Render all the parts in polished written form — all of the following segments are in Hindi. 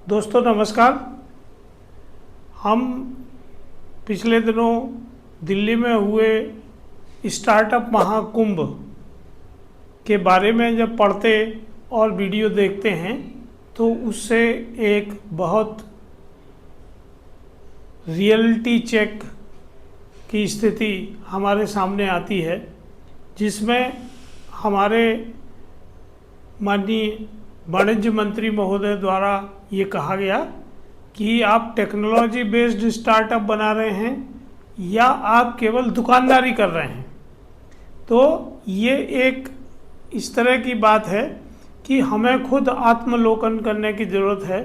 दोस्तों नमस्कार। हम पिछले दिनों दिल्ली में हुए स्टार्टअप महाकुंभ के बारे में जब पढ़ते और वीडियो देखते हैं तो उससे एक बहुत रियलिटी चेक की स्थिति हमारे सामने आती है, जिसमें हमारे माननीय वाणिज्य मंत्री महोदय द्वारा ये कहा गया कि आप टेक्नोलॉजी बेस्ड स्टार्टअप बना रहे हैं या आप केवल दुकानदारी कर रहे हैं। तो ये एक इस तरह की बात है कि हमें खुद आत्मलोकन करने की ज़रूरत है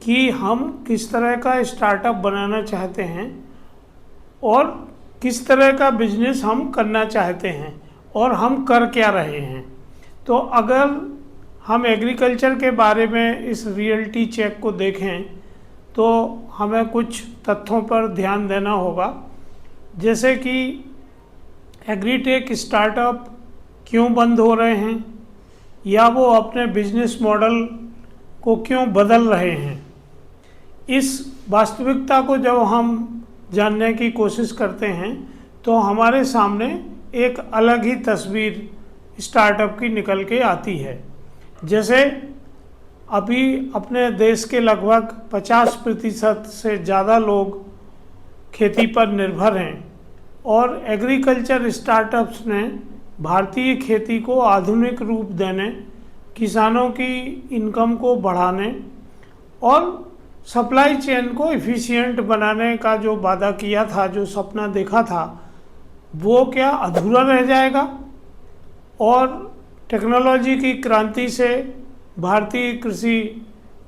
कि हम किस तरह का स्टार्टअप बनाना चाहते हैं और किस तरह का बिजनेस हम करना चाहते हैं और हम कर क्या रहे हैं। तो अगर हम एग्रीकल्चर के बारे में इस रियलिटी चेक को देखें तो हमें कुछ तथ्यों पर ध्यान देना होगा, जैसे कि एग्रीटेक स्टार्टअप क्यों बंद हो रहे हैं या वो अपने बिजनेस मॉडल को क्यों बदल रहे हैं। इस वास्तविकता को जब हम जानने की कोशिश करते हैं तो हमारे सामने एक अलग ही तस्वीर स्टार्टअप की निकल के आती है। जैसे अभी अपने देश के लगभग 50% से ज़्यादा लोग खेती पर निर्भर हैं और एग्रीकल्चर स्टार्टअप्स ने भारतीय खेती को आधुनिक रूप देने, किसानों की इनकम को बढ़ाने और सप्लाई चेन को एफिशिएंट बनाने का जो वादा किया था, जो सपना देखा था, वो क्या अधूरा रह जाएगा। और टेक्नोलॉजी की क्रांति से भारतीय कृषि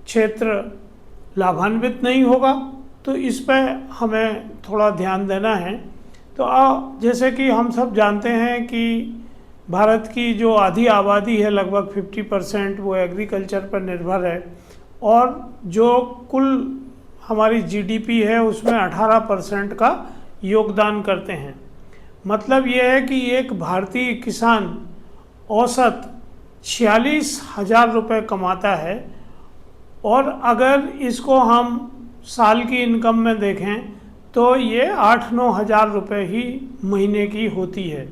क्षेत्र लाभान्वित नहीं होगा। तो इस पर हमें थोड़ा ध्यान देना है। तो जैसे कि हम सब जानते हैं कि भारत की जो आधी आबादी है, लगभग 50%, वो एग्रीकल्चर पर निर्भर है और जो कुल हमारी जीडीपी है उसमें 18% का योगदान करते हैं। मतलब ये है कि एक भारतीय किसान औसत 46,000 रुपये कमाता है और अगर इसको हम साल की इनकम में देखें तो ये 8-9 हज़ार रुपये ही महीने की होती है।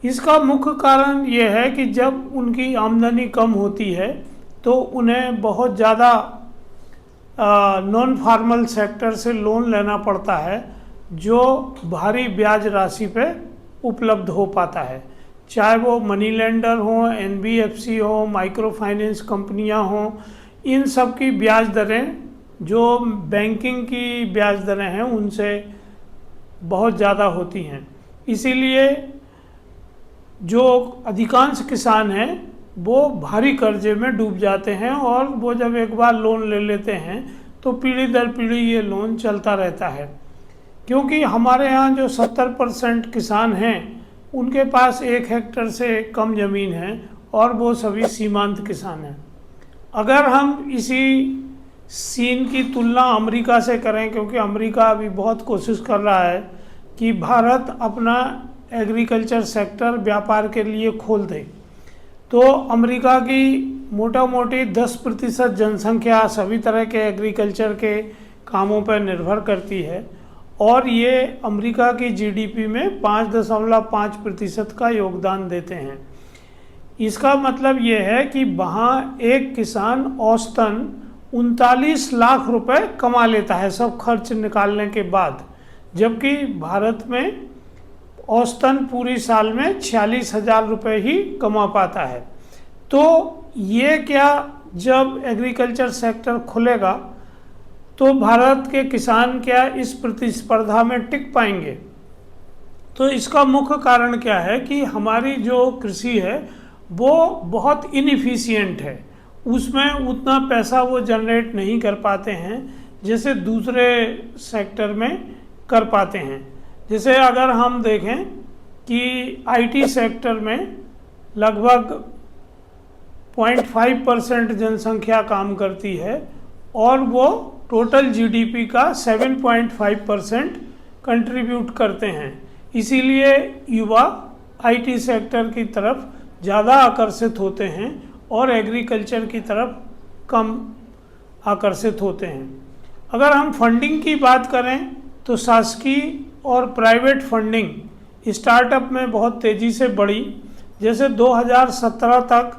इसका मुख्य कारण ये है कि जब उनकी आमदनी कम होती है तो उन्हें बहुत ज़्यादा नॉन फार्मल सेक्टर से लोन लेना पड़ता है, जो भारी ब्याज राशि पे उपलब्ध हो पाता है। चाहे वो मनी लेंडर हों, एनबीएफसी हो, माइक्रो फाइनेंस कंपनियां हों, इन सब की ब्याज दरें जो बैंकिंग की ब्याज दरें हैं उनसे बहुत ज़्यादा होती हैं। इसीलिए जो अधिकांश किसान हैं वो भारी कर्जे में डूब जाते हैं और वो जब एक बार लोन ले लेते हैं तो पीढ़ी दर पीढ़ी ये लोन चलता रहता है। क्योंकि हमारे यहाँ जो 70% किसान हैं उनके पास 1 हेक्टेयर से कम ज़मीन है और वो सभी सीमांत किसान हैं। अगर हम इसी सीन की तुलना अमेरिका से करें, क्योंकि अमेरिका अभी बहुत कोशिश कर रहा है कि भारत अपना एग्रीकल्चर सेक्टर व्यापार के लिए खोल दे, तो अमेरिका की मोटा मोटी 10% जनसंख्या सभी तरह के एग्रीकल्चर के कामों पर निर्भर करती है और ये अमेरिका की जीडीपी में 5.5% का योगदान देते हैं। इसका मतलब ये है कि वहाँ एक किसान औसतन 39 लाख रुपए कमा लेता है सब खर्च निकालने के बाद, जबकि भारत में औसतन पूरी साल में 46,000 रुपये ही कमा पाता है। तो ये क्या, जब एग्रीकल्चर सेक्टर खुलेगा तो भारत के किसान क्या इस प्रतिस्पर्धा में टिक पाएंगे। तो इसका मुख्य कारण क्या है कि हमारी जो कृषि है वो बहुत इनएफिशिएंट है, उसमें उतना पैसा वो जनरेट नहीं कर पाते हैं जैसे दूसरे सेक्टर में कर पाते हैं। जैसे अगर हम देखें कि आईटी सेक्टर में लगभग 0.5% जनसंख्या काम करती है और वो टोटल जीडीपी का 7.5% कंट्रीब्यूट करते हैं। इसीलिए युवा आईटी सेक्टर की तरफ ज़्यादा आकर्षित होते हैं और एग्रीकल्चर की तरफ कम आकर्षित होते हैं। अगर हम फंडिंग की बात करें तो शासकीय और प्राइवेट फंडिंग स्टार्टअप में बहुत तेज़ी से बढ़ी। जैसे 2017 तक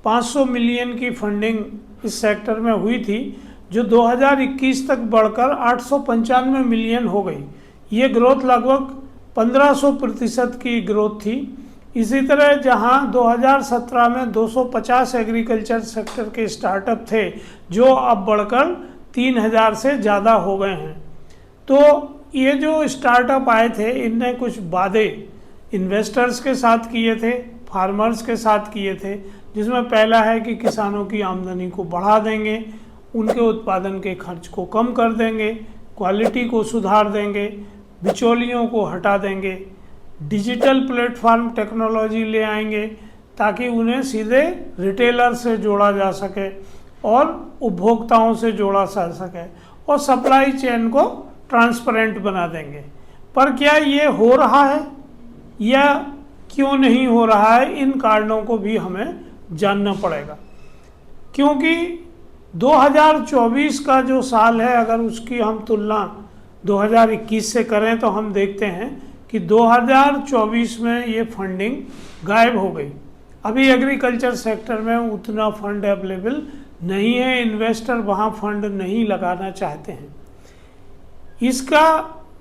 500 मिलियन की फंडिंग इस सेक्टर में हुई थी, जो 2021 तक बढ़कर 895 मिलियन हो गई। ये ग्रोथ लगभग 1500% की ग्रोथ थी। इसी तरह जहां 2017 में 250 एग्रीकल्चर सेक्टर के स्टार्टअप थे, जो अब बढ़कर 3000 से ज़्यादा हो गए हैं। तो ये जो स्टार्टअप आए थे, इनने कुछ वादे इन्वेस्टर्स के साथ किए थे, फार्मर्स के साथ किए थे, जिसमें पहला है कि किसानों की आमदनी को बढ़ा देंगे, उनके उत्पादन के खर्च को कम कर देंगे, क्वालिटी को सुधार देंगे, बिचौलियों को हटा देंगे, डिजिटल प्लेटफॉर्म टेक्नोलॉजी ले आएंगे ताकि उन्हें सीधे रिटेलर से जोड़ा जा सके और उपभोक्ताओं से जोड़ा जा सके, और सप्लाई चेन को ट्रांसपेरेंट बना देंगे। पर क्या ये हो रहा है या क्यों नहीं हो रहा है, इन कारणों को भी हमें जानना पड़ेगा। क्योंकि 2024 का जो साल है, अगर उसकी हम तुलना 2021 से करें तो हम देखते हैं कि 2024 में ये फंडिंग गायब हो गई। अभी एग्रीकल्चर सेक्टर में उतना फंड अवेलेबल नहीं है, इन्वेस्टर वहाँ फंड नहीं लगाना चाहते हैं। इसका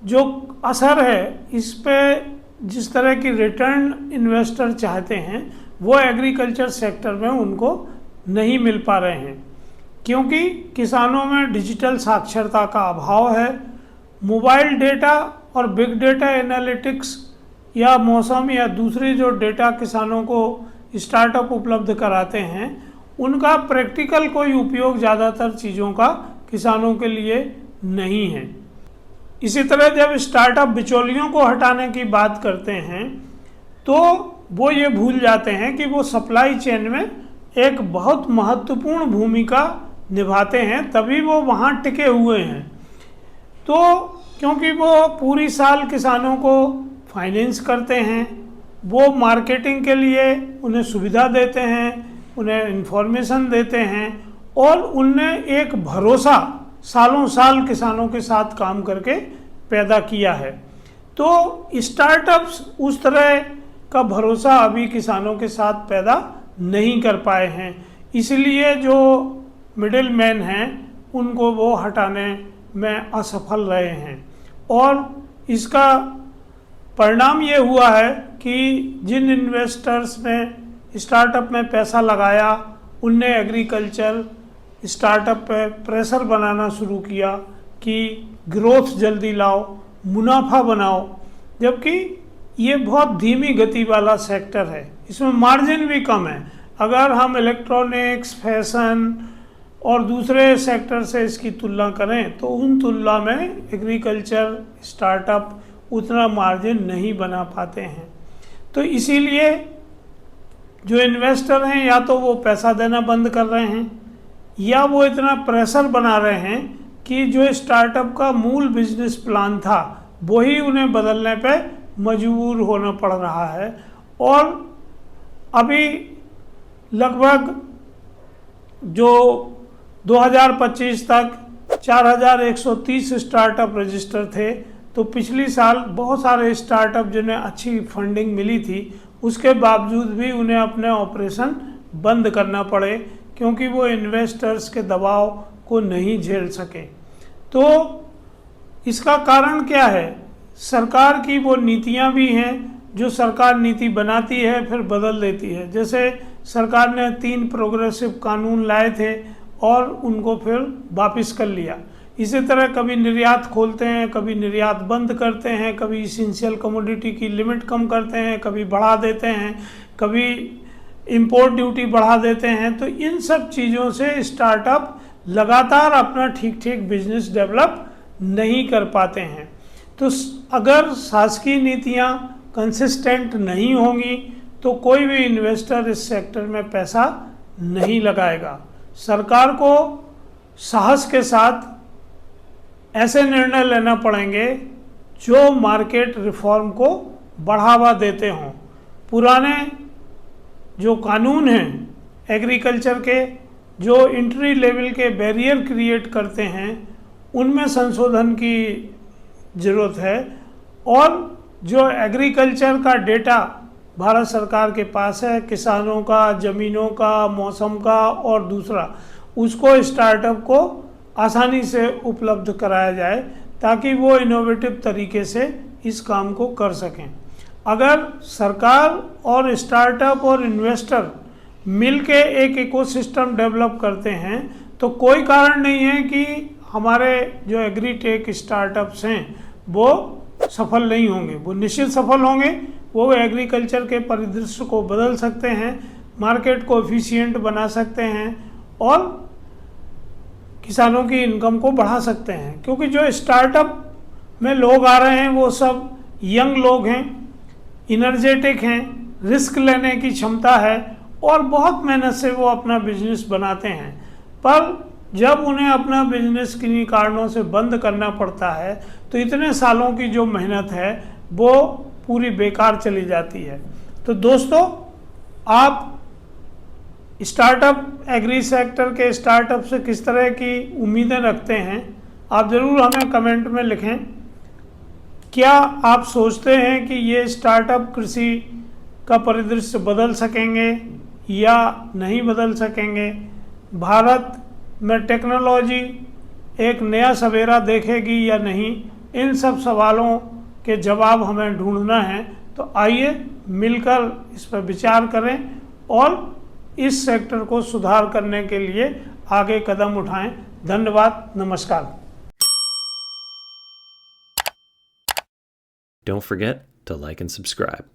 जो असर है, इस पे जिस तरह की रिटर्न इन्वेस्टर चाहते हैं, वो एग्रीकल्चर सेक्टर में उनको नहीं मिल पा रहे हैं, क्योंकि किसानों में डिजिटल साक्षरता का अभाव है। मोबाइल डेटा और बिग डेटा एनालिटिक्स या मौसम या दूसरी जो डेटा किसानों को स्टार्टअप उपलब्ध कराते हैं, उनका प्रैक्टिकल कोई उपयोग ज़्यादातर चीज़ों का किसानों के लिए नहीं है। इसी तरह जब स्टार्टअप बिचौलियों को हटाने की बात करते हैं तो वो ये भूल जाते हैं कि वो सप्लाई चेन में एक बहुत महत्वपूर्ण भूमिका निभाते हैं, तभी वो वहाँ टिके हुए हैं। तो क्योंकि वो पूरी साल किसानों को फाइनेंस करते हैं, वो मार्केटिंग के लिए उन्हें सुविधा देते हैं, उन्हें इंफॉर्मेशन देते हैं, और उनने एक भरोसा सालों साल किसानों के साथ काम करके पैदा किया है। तो स्टार्टअप्स उस तरह का भरोसा अभी किसानों के साथ पैदा नहीं कर पाए हैं, इसलिए जो मिडिल मैन हैं उनको वो हटाने में असफल रहे हैं। और इसका परिणाम ये हुआ है कि जिन इन्वेस्टर्स ने स्टार्टअप में पैसा लगाया, उनने एग्रीकल्चर स्टार्टअप पे प्रेशर बनाना शुरू किया कि ग्रोथ जल्दी लाओ, मुनाफा बनाओ, जबकि ये बहुत धीमी गति वाला सेक्टर है, इसमें मार्जिन भी कम है। अगर हम इलेक्ट्रॉनिक्स, फैशन और दूसरे सेक्टर से इसकी तुलना करें तो उन तुलना में एग्रीकल्चर स्टार्टअप उतना मार्जिन नहीं बना पाते हैं। तो इसीलिए जो इन्वेस्टर हैं या तो वो पैसा देना बंद कर रहे हैं, या वो इतना प्रेशर बना रहे हैं कि जो स्टार्टअप का मूल बिजनेस प्लान था वही उन्हें बदलने पे मजबूर होना पड़ रहा है। और अभी लगभग जो 2025 तक 4130 स्टार्टअप रजिस्टर थे, तो पिछली साल बहुत सारे स्टार्टअप जिन्हें अच्छी फंडिंग मिली थी, उसके बावजूद भी उन्हें अपने ऑपरेशन बंद करना पड़े, क्योंकि वो इन्वेस्टर्स के दबाव को नहीं झेल सके। तो इसका कारण क्या है? सरकार की वो नीतियां भी हैं जो सरकार नीति बनाती है फिर बदल देती है। जैसे सरकार ने 3 प्रोग्रेसिव कानून लाए थे और उनको फिर वापस कर लिया। इसी तरह कभी निर्यात खोलते हैं, कभी निर्यात बंद करते हैं, कभी इसेंशियल कमोडिटी की लिमिट कम करते हैं, कभी बढ़ा देते हैं, कभी इंपोर्ट ड्यूटी बढ़ा देते हैं। तो इन सब चीज़ों से स्टार्टअप लगातार अपना ठीक ठीक बिजनेस डेवलप नहीं कर पाते हैं। तो अगर शासकीय नीतियाँ कंसिस्टेंट नहीं होंगी तो कोई भी इन्वेस्टर इस सेक्टर में पैसा नहीं लगाएगा। सरकार को साहस के साथ ऐसे निर्णय लेना पड़ेंगे जो मार्केट रिफॉर्म को बढ़ावा देते हों। पुराने जो कानून हैं एग्रीकल्चर के, जो इंट्री लेवल के बैरियर क्रिएट करते हैं उनमें संशोधन की ज़रूरत है। और जो एग्रीकल्चर का डेटा भारत सरकार के पास है, किसानों का, ज़मीनों का, मौसम का और दूसरा, उसको स्टार्टअप को आसानी से उपलब्ध कराया जाए ताकि वो इनोवेटिव तरीके से इस काम को कर सकें। अगर सरकार और स्टार्टअप और इन्वेस्टर मिलके एक इकोसिस्टम डेवलप करते हैं तो कोई कारण नहीं है कि हमारे जो एग्रीटेक स्टार्टअप्स हैं वो सफल नहीं होंगे। वो निश्चित सफल होंगे। वो एग्रीकल्चर के परिदृश्य को बदल सकते हैं, मार्केट को एफिशिएंट बना सकते हैं और किसानों की इनकम को बढ़ा सकते हैं। क्योंकि जो स्टार्टअप में लोग आ रहे हैं वो सब यंग लोग हैं, इनर्जेटिक हैं, रिस्क लेने की क्षमता है और बहुत मेहनत से वो अपना बिजनेस बनाते हैं। पर जब उन्हें अपना बिजनेस किन्हीं कारणों से बंद करना पड़ता है तो इतने सालों की जो मेहनत है वो पूरी बेकार चली जाती है। तो दोस्तों, आप स्टार्टअप, एग्री सेक्टर के स्टार्टअप से किस तरह की उम्मीदें रखते हैं, आप ज़रूर हमें कमेंट में लिखें। क्या आप सोचते हैं कि ये स्टार्टअप कृषि का परिदृश्य बदल सकेंगे या नहीं बदल सकेंगे? भारत में टेक्नोलॉजी एक नया सवेरा देखेगी या नहीं? इन सब सवालों के जवाब हमें ढूंढना है। तो आइए मिलकर इस पर विचार करें और इस सेक्टर को सुधार करने के लिए आगे कदम उठाएं। धन्यवाद, नमस्कार। Don't forget to like and subscribe.